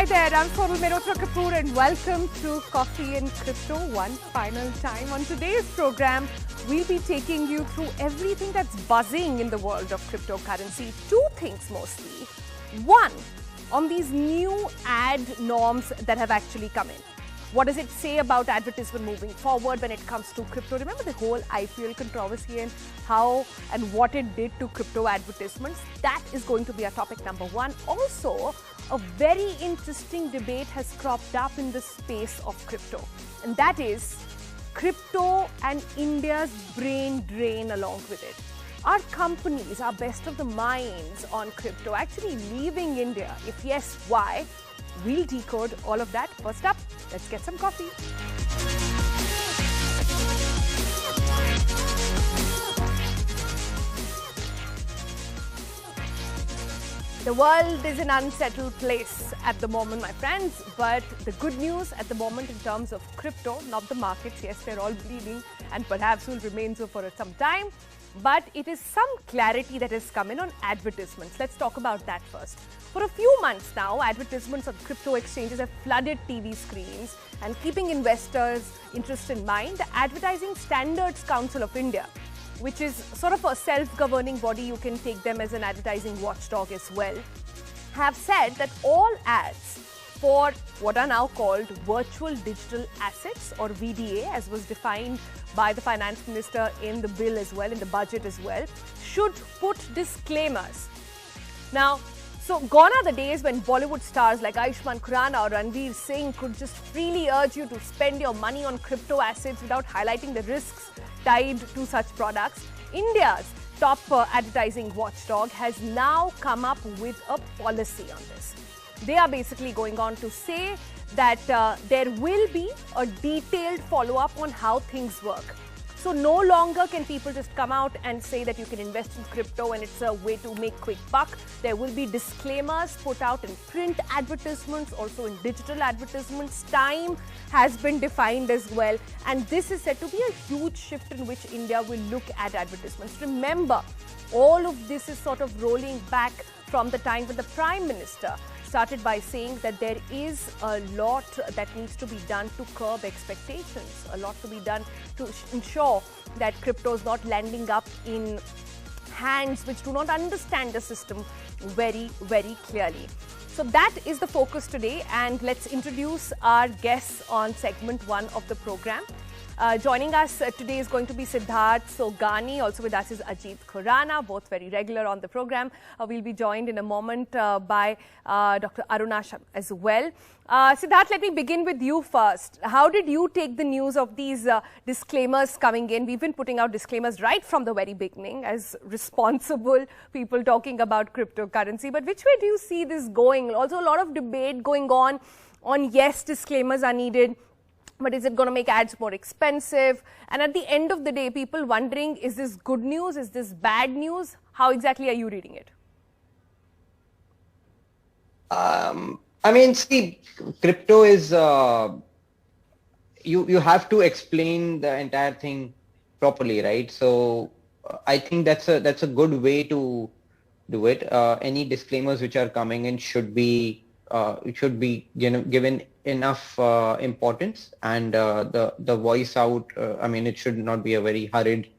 Hi there, I'm Sonal Mehrotra Kapoor and welcome to Coffee and Crypto one final time. On today's program, we'll be taking you through everything that's buzzing in the world of cryptocurrency. Two things mostly. One, on these new ad norms that have actually come in. What does it say about advertisement moving forward when it comes to crypto? Remember the whole IPL controversy and how and what it did to crypto advertisements? That is going to be our topic number one. Also, a very interesting debate has cropped up in the space of crypto, and that is crypto and India's brain drain along with it. Are companies, our best of the minds on crypto actually leaving India? If yes, why? We'll decode all of that. First up, let's get some coffee. The world is an unsettled place at the moment, my friends, but the good news at the moment in terms of crypto, not the markets, yes, they're all bleeding and perhaps will remain so for some time, but it is some clarity that has come in on advertisements. Let's talk about that first. For a few months now, advertisements on crypto exchanges have flooded TV screens, and keeping investors' interest in mind, the Advertising Standards Council of India, which is sort of a self-governing body, you can take them as an advertising watchdog as well, have said that all ads for what are now called virtual digital assets, or VDA, as was defined by the finance minister in the bill as well, in the budget as well, should put disclaimers. Now, so gone are the days when Bollywood stars like Ayushmann Khurrana or Ranveer Singh could just freely urge you to spend your money on crypto assets without highlighting the risks tied to such products. India's top advertising watchdog has now come up with a policy on this. They are basically going on to say that there will be a detailed follow-up on how things work. So no longer can people just come out and say that you can invest in crypto and it's a way to make quick buck. There will be disclaimers put out in print advertisements, also in digital advertisements. Time has been defined as well. And this is said to be a huge shift in which India will look at advertisements. Remember, all of this is sort of rolling back from the time when the Prime Minister started by saying that there is a lot that needs to be done to curb expectations, a lot to be done to ensure that crypto is not landing up in hands which do not understand the system very, very clearly. So that is the focus today, and let's introduce our guests on segment one of the program. Joining us today is going to be Siddharth Sogani. Also with us is Ajit Khurrana, both very regular on the program. We'll be joined in a moment by Dr. Aruna Sharma as well. Siddharth, let me begin with you first. How did you take the news of these disclaimers coming in? We've been putting out disclaimers right from the very beginning as responsible people talking about cryptocurrency. But which way do you see this going? Also, a lot of debate going on yes, disclaimers are needed. But is it going to make ads more expensive? And at the end of the day, people wondering, is this good news? Is this bad news? How exactly are you reading it? I mean, see, crypto is, you have to explain the entire thing properly, right? So I think that's a good way to do it. Any disclaimers which are coming in should be given enough importance, and the voice out. I mean, it should not be a very hurried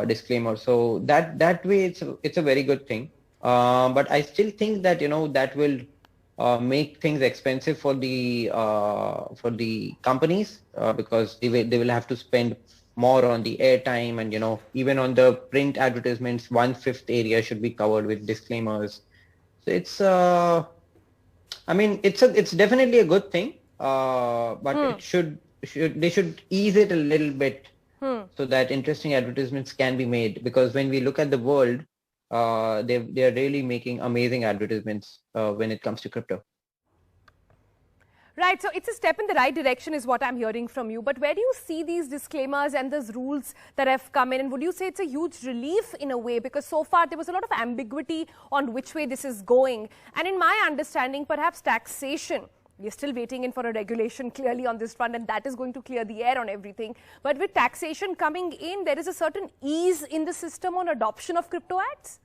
disclaimer. So that way, it's a very good thing. But I still think that that will make things expensive for the companies, because they will have to spend more on the airtime, and even on the print advertisements, 1/5 area should be covered with disclaimers. So it's I mean, it's definitely a good thing, but they should ease it a little bit so that interesting advertisements can be made. Because when we look at the world, they are really making amazing advertisements when it comes to crypto. Right, so it's a step in the right direction is what I'm hearing from you. But where do you see these disclaimers and those rules that have come in? And would you say it's a huge relief in a way? Because so far there was a lot of ambiguity on which way this is going. And in my understanding, perhaps taxation. We're still waiting in for a regulation clearly on this front, and that is going to clear the air on everything. But with taxation coming in, there is a certain ease in the system on adoption of crypto ads?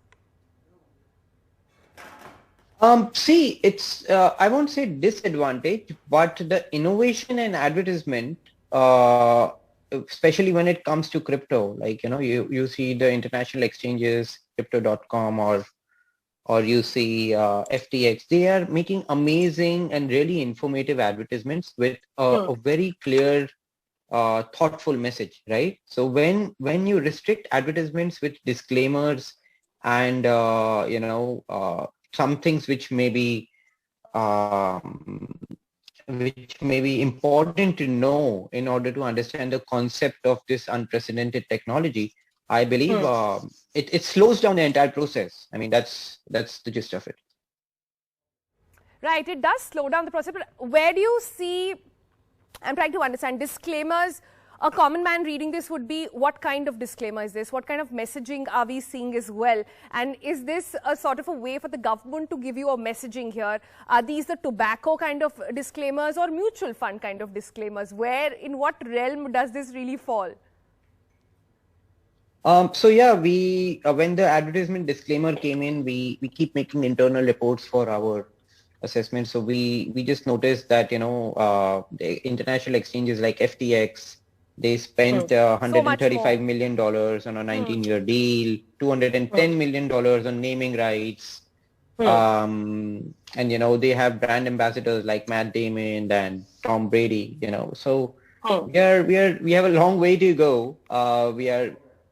See, it's I won't say disadvantage, but the innovation and advertisement, especially when it comes to crypto, like you see the international exchanges, crypto.com or you see FTX, they are making amazing and really informative advertisements with a very clear, thoughtful message, right? So when you restrict advertisements with disclaimers and some things which may be important to know in order to understand the concept of this unprecedented technology, I believe it slows down the entire process. I mean, that's the gist of it. Right, it does slow down the process, but where do you see, I'm trying to understand, disclaimers? A common man reading this would be, what kind of disclaimer is this? What kind of messaging are we seeing as well? And is this a sort of a way for the government to give you a messaging here? Are these the tobacco kind of disclaimers or mutual fund kind of disclaimers? Where, in what realm does this really fall? So yeah, we when the advertisement disclaimer came in, we keep making internal reports for our assessment. So we just noticed that the international exchanges like FTX, they spent $135 million on a 19-year deal, $210 million on naming rights, and they have brand ambassadors like Matt Damon and Tom Brady. So we have a long way to go.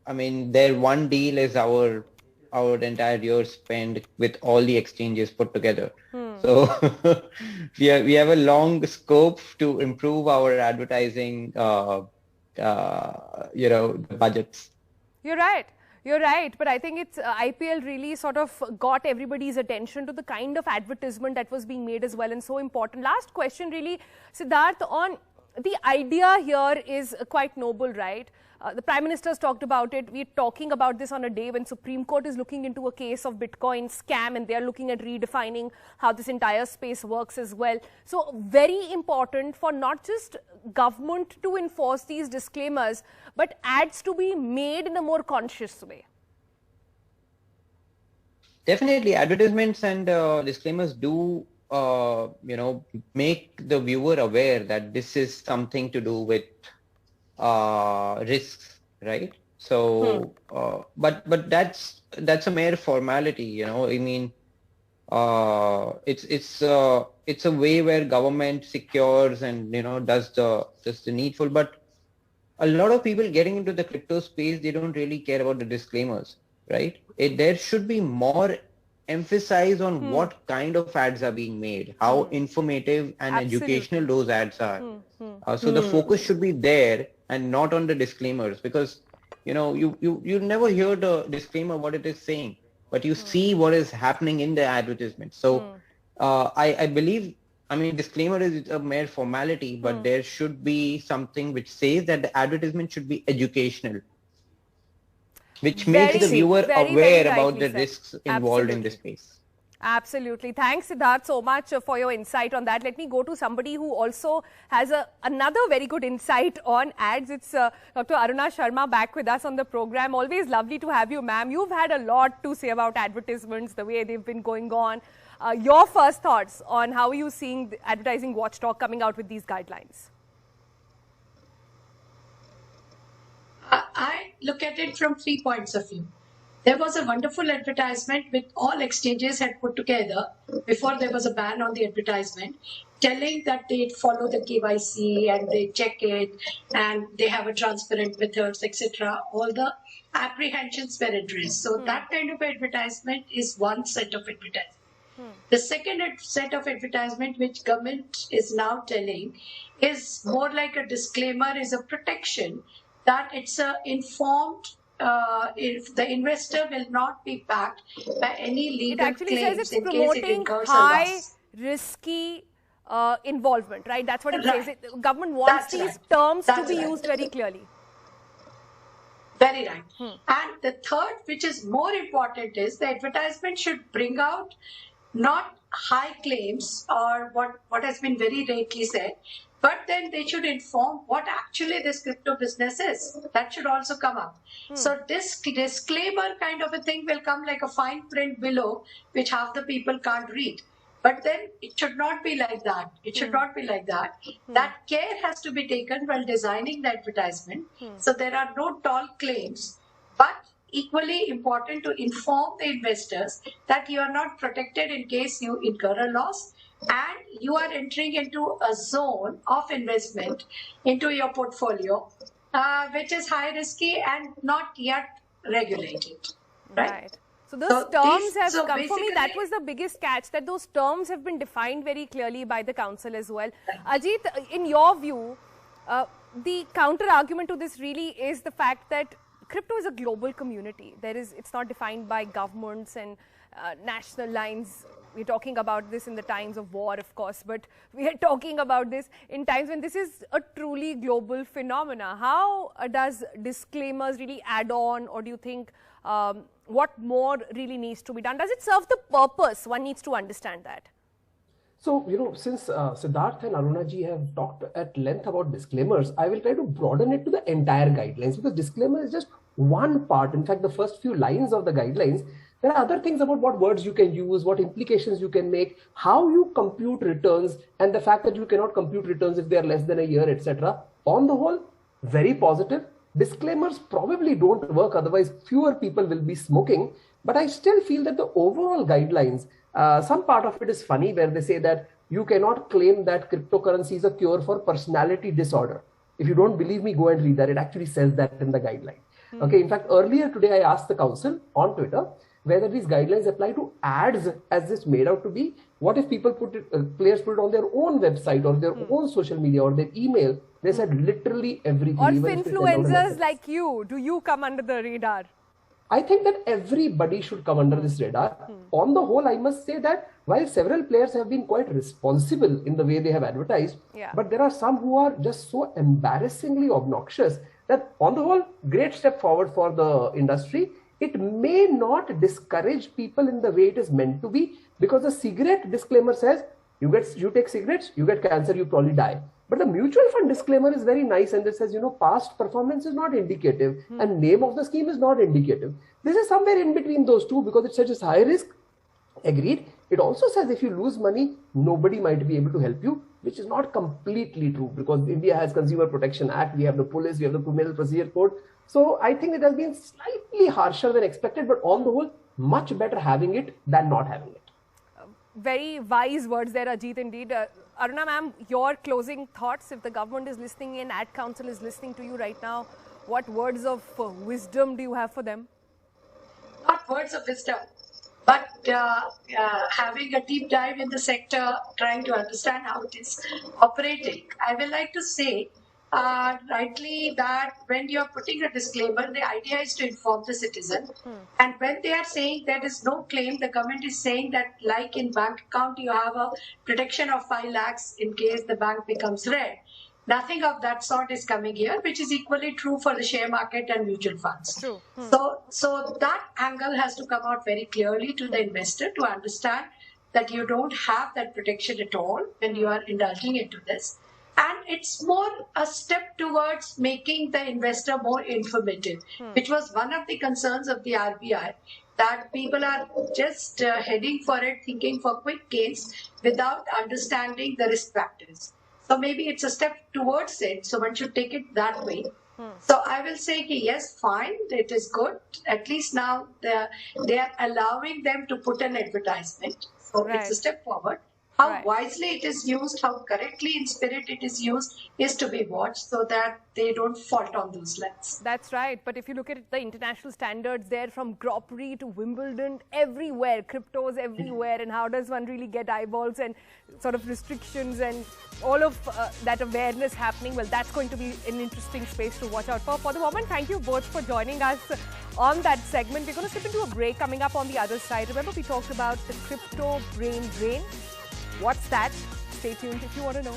I mean, their one deal is our entire year spent with all the exchanges put together. So we have a long scope to improve our advertising, budgets. You're right. You're right. But I think it's IPL really sort of got everybody's attention to the kind of advertisement that was being made as well, and so important. Last question really, Siddharth, on the idea here is quite noble, right? The Prime Minister has talked about it. We're talking about this on a day when Supreme Court is looking into a case of Bitcoin scam, and they're looking at redefining how this entire space works as well. So very important for not just government to enforce these disclaimers, but ads to be made in a more conscious way. Definitely, advertisements and disclaimers do make the viewer aware that this is something to do with risks, right? So, but that's a mere formality, I mean, it's a way where government secures and does the needful. But a lot of people getting into the crypto space, they don't really care about the disclaimers, right? There should be more emphasis on what kind of ads are being made, how informative and educational those ads are. So the focus should be there and not on the disclaimers, because you never hear the disclaimer what it is saying, but you see what is happening in the advertisement. So I believe, I mean, disclaimer is a mere formality, but there should be something which says that the advertisement should be educational, which makes the viewer aware about the risks involved in this space. Absolutely. Thanks, Siddharth, so much for your insight on that. Let me go to somebody who also has another very good insight on ads. It's Dr. Aruna Sharma back with us on the program. Always lovely to have you, ma'am. You've had a lot to say about advertisements, the way they've been going on. Your first thoughts on how are you seeing the advertising watchdog coming out with these guidelines? I look at it from 3 points of view. There was a wonderful advertisement which all exchanges had put together before there was a ban on the advertisement, telling that they follow the KYC and they check it and they have a transparent methods, etc. All the apprehensions were addressed. So that kind of advertisement is one set of advertisement. The second set of advertisement which government is now telling is more like a disclaimer, is a protection that it's a informed, if the investor will not be backed by any legal claims in case it incurs a loss. Risky involvement, right? That's what it says. Government wants these terms to be used very clearly. Very right. And the third, which is more important, is the advertisement should bring out not high claims or what has been very rightly said, but then they should inform what actually this crypto business is. That should also come up. So this disclaimer kind of a thing will come like a fine print below, which half the people can't read. But then it should not be like that. It should not be like that. That care has to be taken while designing the advertisement. So there are no tall claims, but equally important to inform the investors that you are not protected in case you incur a loss, and you are entering into a zone of investment into your portfolio, which is high risky and not yet regulated. Right. So those terms have come. For me, that was the biggest catch, that those terms have been defined very clearly by the council as well. Ajit, in your view, the counter argument to this really is the fact that crypto is a global community. It's not defined by governments and national lines. We're talking about this in the times of war, of course, but we are talking about this in times when this is a truly global phenomena. How does disclaimers really add on, or do you think what more really needs to be done? Does it serve the purpose? One needs to understand that. So, since Siddharth and Aruna ji have talked at length about disclaimers, I will try to broaden it to the entire guidelines, because disclaimer is just one part. In fact, the first few lines of the guidelines, there are other things about what words you can use, what implications you can make, how you compute returns, and the fact that you cannot compute returns if they are less than a year, etc. On the whole, very positive. Disclaimers probably don't work, otherwise fewer people will be smoking. But I still feel that the overall guidelines, some part of it is funny, where they say that you cannot claim that cryptocurrency is a cure for personality disorder. If you don't believe me, go and read that. It actually says that in the guideline. Okay. In fact, earlier today, I asked the council on Twitter whether these guidelines apply to ads as it's made out to be. What if people players put it on their own website or their own social media or their email? They said literally everything. Or influencers like you, do you come under the radar? I think that everybody should come under this radar. On the whole, I must say that while several players have been quite responsible in the way they have advertised, but there are some who are just so embarrassingly obnoxious that on the whole, great step forward for the industry. It may not discourage people in the way it is meant to be, because the cigarette disclaimer says you take cigarettes, you get cancer, you probably die. But the mutual fund disclaimer is very nice, and it says, past performance is not indicative and name of the scheme is not indicative. This is somewhere in between those two, because it says it's high risk. Agreed. It also says if you lose money, nobody might be able to help you, which is not completely true, because India has Consumer Protection Act, we have the police, we have the Criminal Procedure Code. So I think it has been slightly harsher than expected, but on the whole, much better having it than not having it. Very wise words there, Ajit, indeed. Aruna ma'am, your closing thoughts. If the government is listening in, Ad Council is listening to you right now, what words of wisdom do you have for them? Not words of wisdom, but having a deep dive in the sector, trying to understand how it is operating. I will like to say rightly that when you are putting a disclaimer, the idea is to inform the citizen. And when they are saying there is no claim, the government is saying that like in bank account, you have a protection of 5 lakhs in case the bank becomes red. Nothing of that sort is coming here, which is equally true for the share market and mutual funds. True. So that angle has to come out very clearly to the investor to understand that you don't have that protection at all when you are indulging into this. And it's more a step towards making the investor more informative, which was one of the concerns of the RBI, that people are just heading for it, thinking for quick gains without understanding the risk factors. So maybe it's a step towards it. So one should take it that way. So I will say, yes, fine, it is good. At least now they are allowing them to put an advertisement. So it's a step forward. How wisely it is used, how correctly in spirit it is used is to be watched, so that they don't fault on those lines. That's right. But if you look at the international standards there, from Grand Prix to Wimbledon, everywhere, cryptos everywhere, and how does one really get eyeballs and sort of restrictions and all of that awareness happening? Well, that's going to be an interesting space to watch out for. For the moment, thank you both for joining us on that segment. We're going to slip into a break. Coming up on the other side, remember we talked about the crypto brain drain. What's that? Stay tuned if you want to know.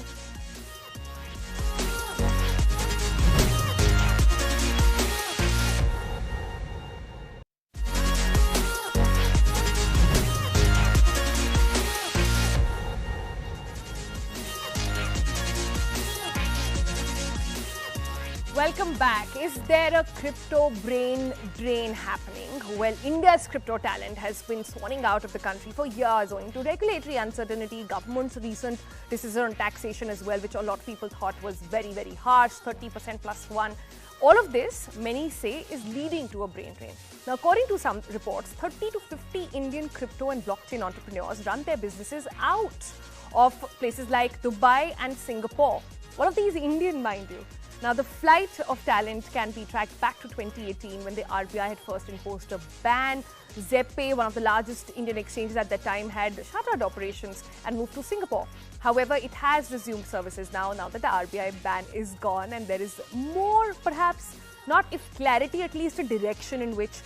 welcome back. Is there a crypto brain drain happening? Well, India's crypto talent has been swanning out of the country for years owing to regulatory uncertainty, government's recent decision on taxation as well, which a lot of people thought was very, very harsh, 30% plus one. All of this, many say, is leading to a brain drain. Now, according to some reports, 30 to 50 Indian crypto and blockchain entrepreneurs run their businesses out of places like Dubai and Singapore. One of these Indian, mind you. Now, the flight of talent can be tracked back to 2018 when the RBI had first imposed a ban. Zeppay, one of the largest Indian exchanges at that time, had shuttered operations and moved to Singapore. However, it has resumed services now that the RBI ban is gone, and there is more, perhaps, not if clarity, at least a direction in which,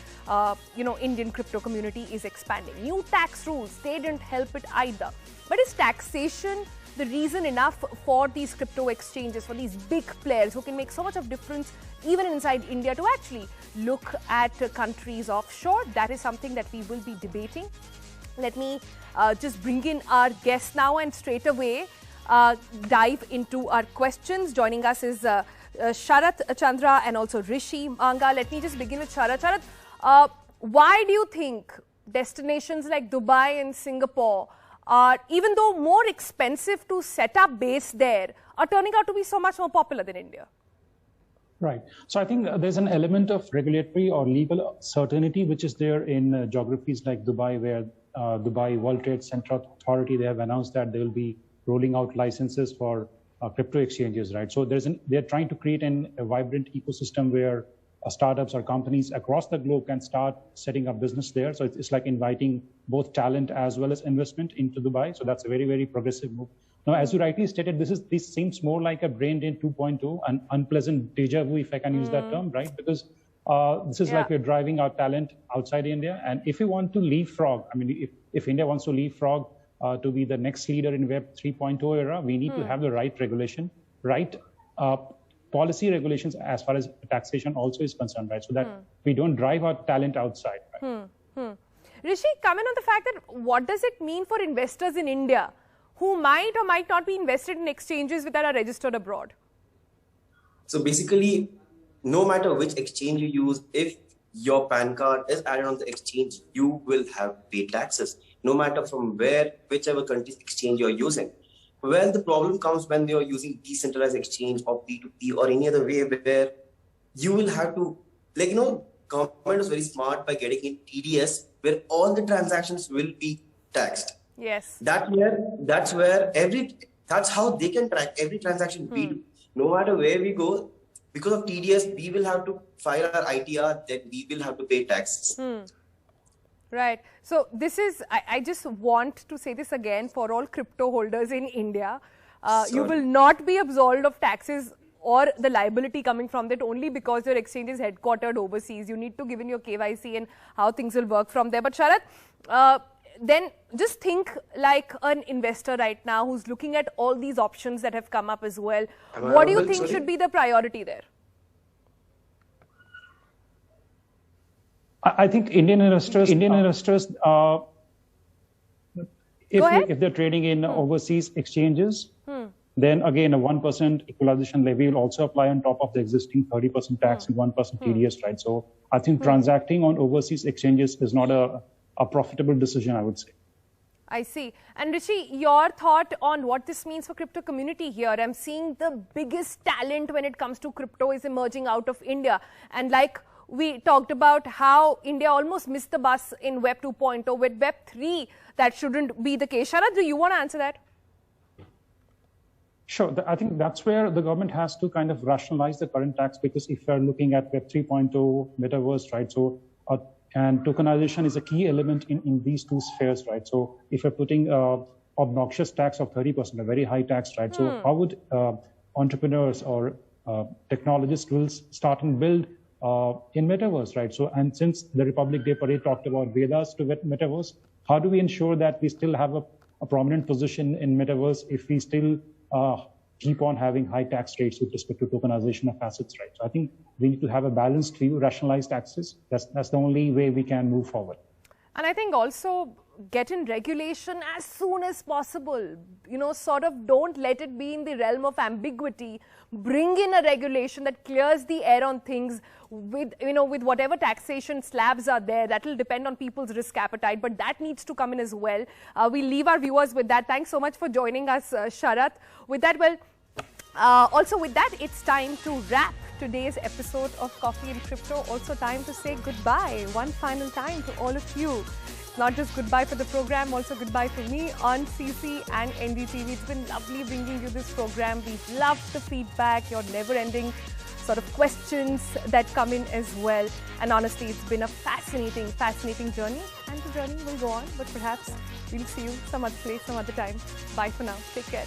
Indian crypto community is expanding. New tax rules, they didn't help it either. But is taxation the reason enough for these crypto exchanges, for these big players who can make so much of difference even inside India, to actually look at countries offshore? That is something that we will be debating. Let me just bring in our guest now and straight away dive into our questions. Joining us is Sharat Chandra and also Rishi Manga. Let me just begin with Sharat. Sharat, why do you think destinations like Dubai and Singapore are, even though more expensive to set up base there, are turning out to be so much more popular than India? Right. So I think there's an element of regulatory or legal certainty which is there in geographies like Dubai, where Dubai World Trade Center Authority, they have announced that they will be rolling out licenses for crypto exchanges, right? So they're trying to create a vibrant ecosystem where startups or companies across the globe can start setting up business there. So it's like inviting both talent as well as investment into Dubai. So that's a very, very progressive move. Now, as you rightly stated, this seems more like a brain drain 2.0, an unpleasant deja vu, if I can use that term, right? Because this is like we're driving our talent outside India. And if we want to leapfrog, I mean, if India wants to leapfrog to be the next leader in Web 3.0 era, we need to have the right regulation, right policy regulations as far as taxation also is concerned, right? So that we don't drive our talent outside. Right? Rishi, comment on the fact that what does it mean for investors in India who might or might not be invested in exchanges that are registered abroad? So basically, no matter which exchange you use, if your PAN card is added on the exchange, you will have paid taxes, no matter from whichever country's exchange you're using. Well, the problem comes when you're using decentralized exchange or P2P or any other way where you will have to, government is very smart by getting in TDS where all the transactions will be taxed. Yes. That's how they can track every transaction we do. No matter where we go, because of TDS, we will have to file our ITR, then we will have to pay taxes. Right. So this is, I just want to say this again for all crypto holders in India. You will not be absolved of taxes or the liability coming from that only because your exchange is headquartered overseas. You need to give in your KYC and how things will work from there. But Sharat, then just think like an investor right now who's looking at all these options that have come up as well. What do you think should be the priority there? I think Indian investors, if they're trading in overseas exchanges, then again, a 1% equalization levy will also apply on top of the existing 30% tax and 1% TDS, right? So I think transacting on overseas exchanges is not a profitable decision, I would say. I see. And Rishi, your thought on what this means for crypto community here? I'm seeing the biggest talent when it comes to crypto is emerging out of India. And like we talked about how India almost missed the bus in Web 2.0. With Web 3, that shouldn't be the case. Sharat, do you want to answer that? Sure. I think that's where the government has to kind of rationalize the current tax, because if you're looking at Web 3.0, metaverse, right? So, and tokenization is a key element in these two spheres, right? So if you're putting obnoxious tax of 30%, a very high tax, right? So how would entrepreneurs or technologists will start and build in metaverse, right? So, and since the Republic Day Parade talked about Vedas to metaverse, how do we ensure that we still have a prominent position in metaverse if we still keep on having high tax rates with respect to tokenization of assets, right? So I think we need to have a balanced view, rationalized taxes. That's the only way we can move forward. And I think also get in regulation as soon as possible. You know, sort of don't let it be in the realm of ambiguity. Bring in a regulation that clears the air on things with, you know, with whatever taxation slabs are there. That will depend on people's risk appetite, but that needs to come in as well. We'll leave our viewers with that. Thanks so much for joining us, Sharath. With that, well, also with that, it's time to wrap today's episode of Coffee and Crypto. Also time to say goodbye one final time to all of you. Not just goodbye for the program, also goodbye for me on CC and NDTV. It's been lovely bringing you this program. We've loved the feedback, your never-ending sort of questions that come in as well. And honestly, it's been a fascinating, fascinating journey. And the journey will go on, but perhaps we'll see you some other place, some other time. Bye for now. Take care.